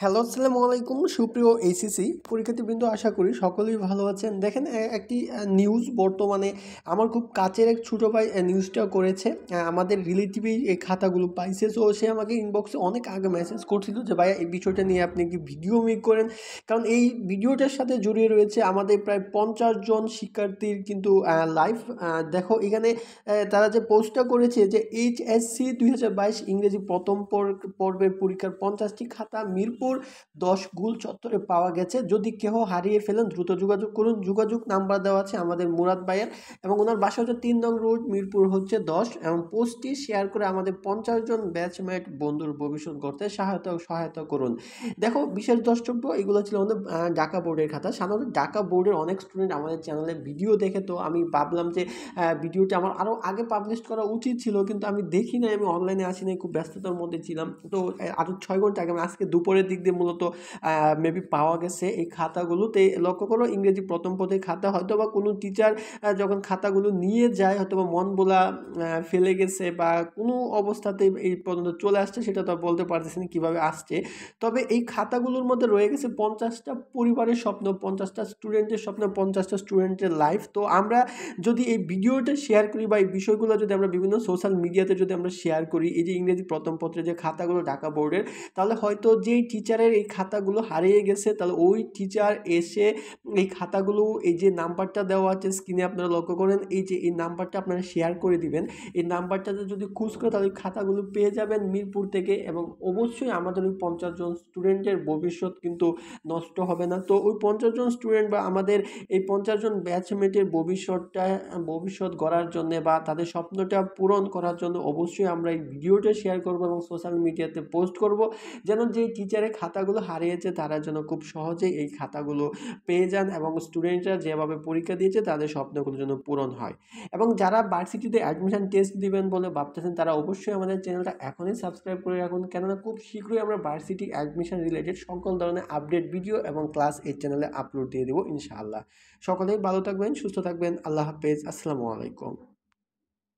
Hello, আসসালামু আলাইকুম। সুপ্রিয় এইচএসসি পরীক্ষার্থীবৃন্দ, আশা করি সকলেই ভালো আছেন। দেখেন একটি নিউজ বর্তমানে আমার খুব কাছের এক ছোটো ভাই নিউজটা করেছে। আমাদের রিলেটিভই এই খাতাগুলো পাইছে। সো সে আমাকে ইনবক্সে অনেক আগে মেসেজ করছিল যে ভাইয়া এই বিষয়টা নিয়ে আপনি কি ভিডিও মেক করেন, কারণ এই ভিডিওটার সাথে জড়িয়ে রয়েছে আমাদের প্রায় 50 জন শিক্ষার্থীর কিন্তু লাইভ। দেখো এখানে তারা যে পোস্টটা করেছে যে এইচএসসি 2022 ইংরেজি প্রথম পর্বের পরীক্ষার 50টি খাতা মিরপুর 10 গুল চত্বরে পাওয়া গেছে। যদি কেহ হারিয়ে ফেলেন দ্রুত যোগাযোগ করুন। যোগাযোগ নাম্বার দেওয়া আছে আমাদের মুরাদ ভাইয়ের, এবং ওনার বাসা হচ্ছে 3 নং রোড, মিরপুর হচ্ছে 10। এবং পোস্টটি শেয়ার করে আমাদের 50 জন ব্যাচমেট বন্ধুর ভবিষ্যৎ গড়তে সহায়তা করুন। দেখো বিশেষ দ্রষ্টব্য এগুলো ছিল আমাদের ঢাকা বোর্ডের খাতা। সাধারণত ঢাকা বোর্ডের অনেক স্টুডেন্ট আমাদের চ্যানেলে ভিডিও দেখে, তো আমি ভাবলাম যে ভিডিওটা আমার আরও আগে পাবলিশ করা উচিত ছিল, কিন্তু আমি দেখি নাই, আমি অনলাইনে আসি নাই, খুব ব্যস্ততার মধ্যে ছিলাম। তো আরও 6 ঘন্টা আগে, আমি আজকে দুপুরের দিক দিয়ে মূলত মেবি পাওয়া গেছে এই খাতাগুলোতে। লক্ষ্য করো, ইংরেজি প্রথম পদের খাতা। হয়তো বা কোনো টিচার যখন খাতাগুলো নিয়ে যায়, হয়তো বা মন বলা ফেলে গেছে, বা কোনো অবস্থাতে এই পর্যন্ত চলে আসছে, সেটা তো বলতে পারতেছি না কীভাবে আসছে। তবে এই খাতাগুলোর মধ্যে রয়ে গেছে 50টা পরিবারের স্বপ্ন, 50টা স্টুডেন্টের স্বপ্ন, 50টা স্টুডেন্টের লাইফ। তো আমরা যদি এই ভিডিওটা শেয়ার করি, বা এই বিষয়গুলো যদি আমরা বিভিন্ন সোশ্যাল মিডিয়াতে যদি আমরা শেয়ার করি, এই যে ইংরেজি প্রথম পত্রের যে খাতাগুলো ঢাকা বোর্ডের, তাহলে হয়তো যেই টিচারের এই খাতাগুলো হারিয়ে গেছে, তাহলে ওই টিচার এসে এই খাতাগুলো, এই যে নাম্বারটা দেওয়া আছে স্ক্রিনে আপনারা লক্ষ্য করেন, এই যে এই নাম্বারটা আপনারা শেয়ার করে দিবেন। এই নাম্বারটাতে যদি খোঁজ করে, তাহলে খাতাগুলো পেয়ে যাবেন মিরপুর থেকে। এবং অবশ্যই আমাদের ওই 50 জন স্টুডেন্টের ভবিষ্যৎ কিন্তু নষ্ট হবে না। তো ওই 50 জন স্টুডেন্ট বা আমাদের এই 50 জন ব্যাচমেটের ভবিষ্যৎ গড়ার জন্য, বা তাদের স্বপ্নটা পূরণ করার জন্য অবশ্যই আমরা এই ভিডিওটা শেয়ার করব এবং সোশ্যাল মিডিয়াতে পোস্ট করব, যেন যে টিচারের খাতাগুলো হারিয়েছে তারা যেন খুব সহজেই এই খাতাগুলো পেয়ে যান, এবং স্টুডেন্টরা যেভাবে পরীক্ষা দিয়েছে তাদের স্বপ্নগুলো যেন পূরণ হয়। এবং যারা ভার্সিটিতে অ্যাডমিশন টেস্ট দিবেন বলে ভাবতেছেন, তারা অবশ্যই আমাদের চ্যানেলটা এখনই সাবস্ক্রাইব করে রাখুন, কেননা খুব শীঘ্রই আমরা ভার্সিটি অ্যাডমিশন রিলেটেড সকল ধরনের আপডেট ভিডিও এবং ক্লাস এই চ্যানেলে আপলোড দিয়ে দেবো ইনশাআল্লাহ। সকলেই ভালো থাকবেন, সুস্থ থাকবেন। আল্লাহ হাফেজ, আসসালামু আলাইকুম।